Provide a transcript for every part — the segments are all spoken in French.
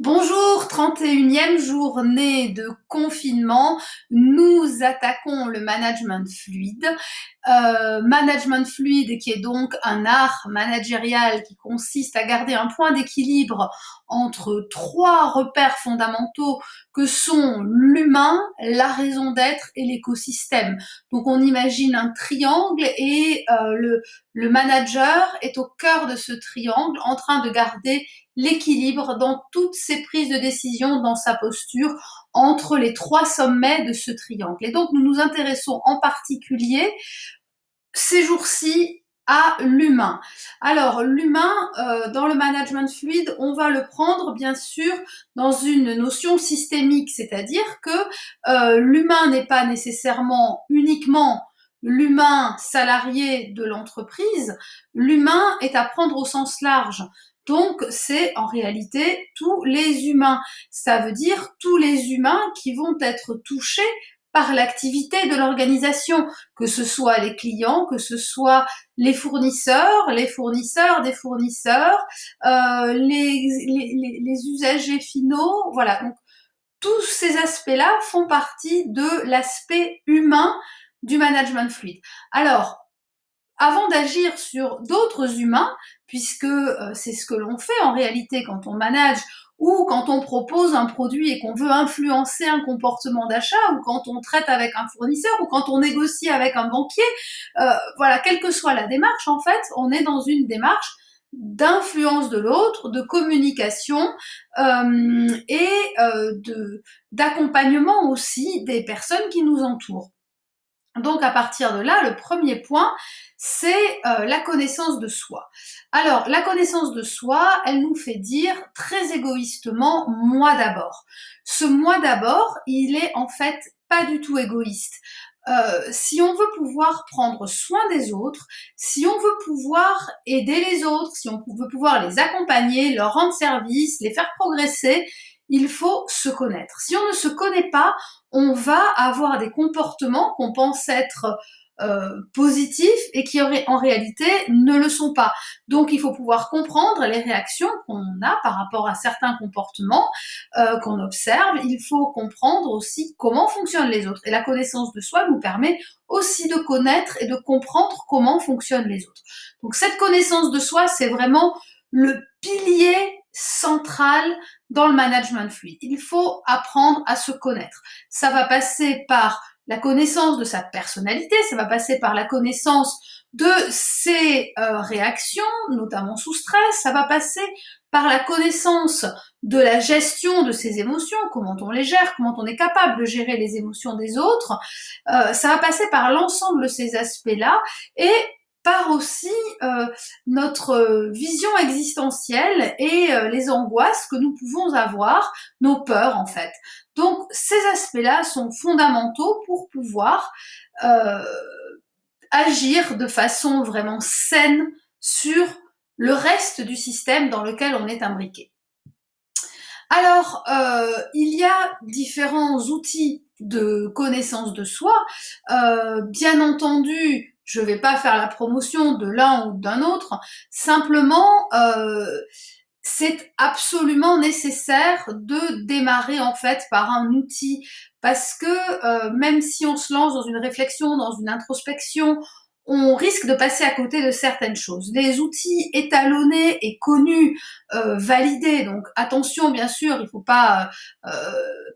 Bonjour, 31e journée de confinement. Nous attaquons le management fluide. Management fluide qui est donc un art managérial qui consiste à garder un point d'équilibre entre trois repères fondamentaux que sont l'humain, la raison d'être et l'écosystème. Donc on imagine un triangle et le manager est au cœur de ce triangle en train de garder l'équilibre dans toutes ses prises de décision, dans sa posture, entre les trois sommets de ce triangle. Et donc, nous nous intéressons en particulier, ces jours-ci, à l'humain. Alors, l'humain, dans le management fluide, on va le prendre, bien sûr, dans une notion systémique, c'est-à-dire que l'humain n'est pas nécessairement uniquement l'humain salarié de l'entreprise, l'humain est à prendre au sens large. Donc, c'est en réalité tous les humains. Ça veut dire tous les humains qui vont être touchés par l'activité de l'organisation, que ce soit les clients, que ce soit les fournisseurs des fournisseurs, les usagers finaux, voilà. Donc, tous ces aspects-là font partie de l'aspect humain du management fluide. Alors, avant d'agir sur d'autres humains, puisque c'est ce que l'on fait en réalité quand on manage ou quand on propose un produit et qu'on veut influencer un comportement d'achat, ou quand on traite avec un fournisseur, ou quand on négocie avec un banquier, voilà, quelle que soit la démarche, en fait, on est dans une démarche d'influence de l'autre, de communication d'accompagnement aussi des personnes qui nous entourent. Donc à partir de là, le premier point, c'est la connaissance de soi. Alors la connaissance de soi, elle nous fait dire très égoïstement moi d'abord. Ce moi d'abord, il est en fait pas du tout égoïste. Si on veut pouvoir prendre soin des autres, si on veut pouvoir aider les autres, si on veut pouvoir les accompagner, leur rendre service, les faire progresser, il faut se connaître. Si on ne se connaît pas, on va avoir des comportements qu'on pense être positifs et qui en réalité ne le sont pas. Donc il faut pouvoir comprendre les réactions qu'on a par rapport à certains comportements qu'on observe. Il faut comprendre aussi comment fonctionnent les autres. Et la connaissance de soi nous permet aussi de connaître et de comprendre comment fonctionnent les autres. Donc cette connaissance de soi, c'est vraiment le pilier central dans le management fluide. Il faut apprendre à se connaître. Ça va passer par la connaissance de sa personnalité, ça va passer par la connaissance de ses réactions, notamment sous stress, ça va passer par la connaissance de la gestion de ses émotions, comment on les gère, comment on est capable de gérer les émotions des autres, ça va passer par l'ensemble de ces aspects-là et par aussi notre vision existentielle et les angoisses que nous pouvons avoir, nos peurs en fait. Donc ces aspects-là sont fondamentaux pour pouvoir agir de façon vraiment saine sur le reste du système dans lequel on est imbriqué. Alors, il y a différents outils de connaissance de soi. Bien entendu, je ne vais pas faire la promotion de l'un ou d'un autre, simplement, c'est absolument nécessaire de démarrer en fait par un outil parce que même si on se lance dans une réflexion, dans une introspection, on risque de passer à côté de certaines choses. Les outils étalonnés et connus, validés, donc attention bien sûr, il ne faut pas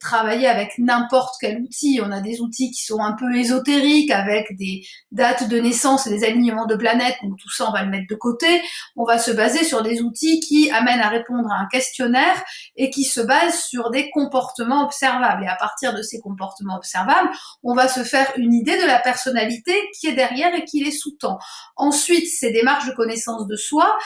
travailler avec n'importe quel outil. On a des outils qui sont un peu ésotériques avec des dates de naissance et des alignements de planètes, donc tout ça on va le mettre de côté. On va se baser sur des outils qui amènent à répondre à un questionnaire et qui se basent sur des comportements observables. Et à partir de ces comportements observables, on va se faire une idée de la personnalité qui est derrière et qui les sous-tend. Ensuite, ces démarches de connaissance de soi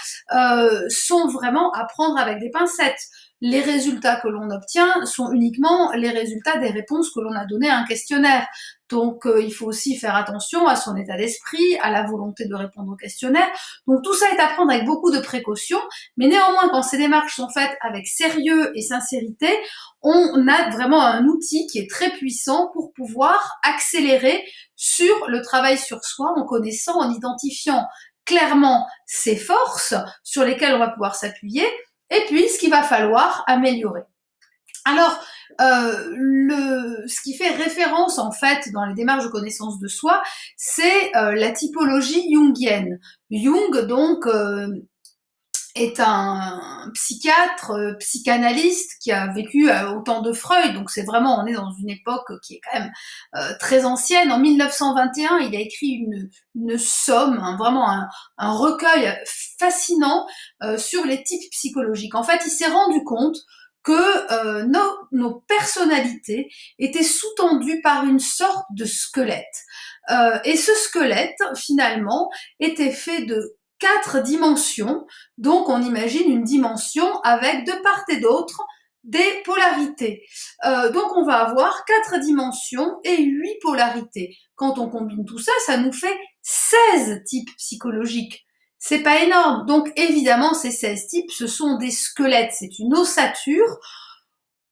sont vraiment à prendre avec des pincettes. Les résultats que l'on obtient sont uniquement les résultats des réponses que l'on a données à un questionnaire. Donc il faut aussi faire attention à son état d'esprit, à la volonté de répondre au questionnaire. Donc tout ça est à prendre avec beaucoup de précautions, mais néanmoins quand ces démarches sont faites avec sérieux et sincérité, on a vraiment un outil qui est très puissant pour pouvoir accélérer sur le travail sur soi en connaissant, en identifiant clairement ses forces sur lesquelles on va pouvoir s'appuyer et puis ce qu'il va falloir améliorer. Alors, ce qui fait référence en fait dans les démarches de connaissance de soi, c'est la typologie jungienne. Jung, donc, est un psychiatre, psychanalyste qui a vécu au temps de Freud, donc c'est vraiment, on est dans une époque qui est quand même très ancienne. En 1921, il a écrit une somme, vraiment un recueil fascinant sur les types psychologiques. En fait, il s'est rendu compte que nos personnalités étaient sous-tendues par une sorte de squelette. Et ce squelette, finalement, était fait de 4 dimensions. Donc on imagine une dimension avec de part et d'autre des polarités. Donc on va avoir 4 dimensions et 8 polarités. Quand on combine tout ça, ça nous fait 16 types psychologiques. C'est pas énorme. Donc évidemment, ces 16 types, ce sont des squelettes. C'est une ossature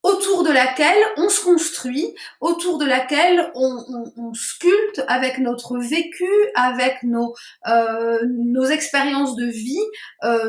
autour de laquelle on se construit, autour de laquelle on sculpte avec notre vécu, avec nos expériences de vie,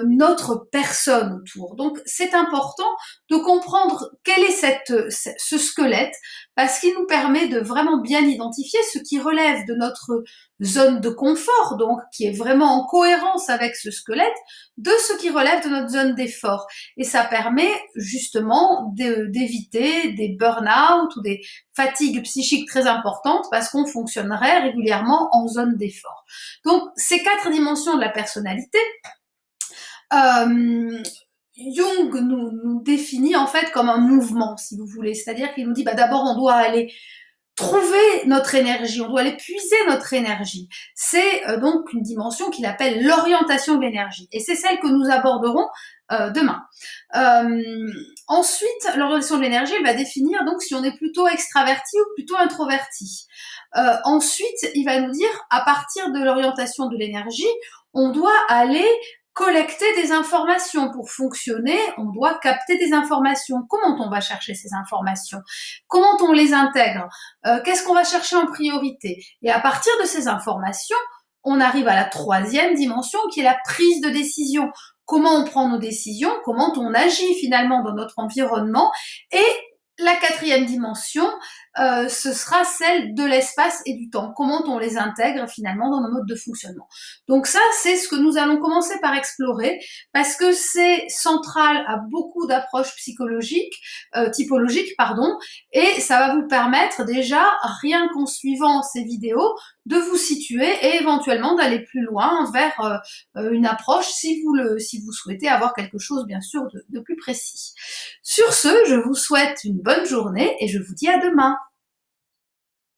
notre personne autour. Donc c'est important de comprendre quel est ce squelette, parce qu'il nous permet de vraiment bien identifier ce qui relève de notre zone de confort, donc qui est vraiment en cohérence avec ce squelette, de ce qui relève de notre zone d'effort. Et ça permet justement d'éviter des burn-out ou des fatigues psychiques très importantes parce qu'on fonctionnerait régulièrement en zone d'effort. Donc ces 4 dimensions de la personnalité, Jung nous définit en fait comme un mouvement, si vous voulez. C'est-à-dire qu'il nous dit, d'abord on doit aller trouver notre énergie, on doit aller puiser notre énergie. C'est donc une dimension qu'il appelle l'orientation de l'énergie. Et c'est celle que nous aborderons demain. Ensuite, l'orientation de l'énergie, elle va définir donc si on est plutôt extraverti ou plutôt introverti. Ensuite, il va nous dire, à partir de l'orientation de l'énergie, on doit aller collecter des informations. Pour fonctionner, on doit capter des informations. Comment on va chercher ces informations? Comment on les intègre? Qu'est-ce qu'on va chercher en priorité? Et à partir de ces informations, on arrive à la 3e dimension qui est la prise de décision. Comment on prend nos décisions? Comment on agit finalement dans notre environnement? Et la 4e dimension, ce sera celle de l'espace et du temps. Comment on les intègre finalement dans nos modes de fonctionnement. Donc ça, c'est ce que nous allons commencer par explorer parce que c'est central à beaucoup d'approches psychologiques, typologiques, pardon, et ça va vous permettre déjà, rien qu'en suivant ces vidéos, de vous situer et éventuellement d'aller plus loin vers une approche si vous souhaitez avoir quelque chose bien sûr de plus précis. Sur ce, je vous souhaite une bonne journée et je vous dis à demain.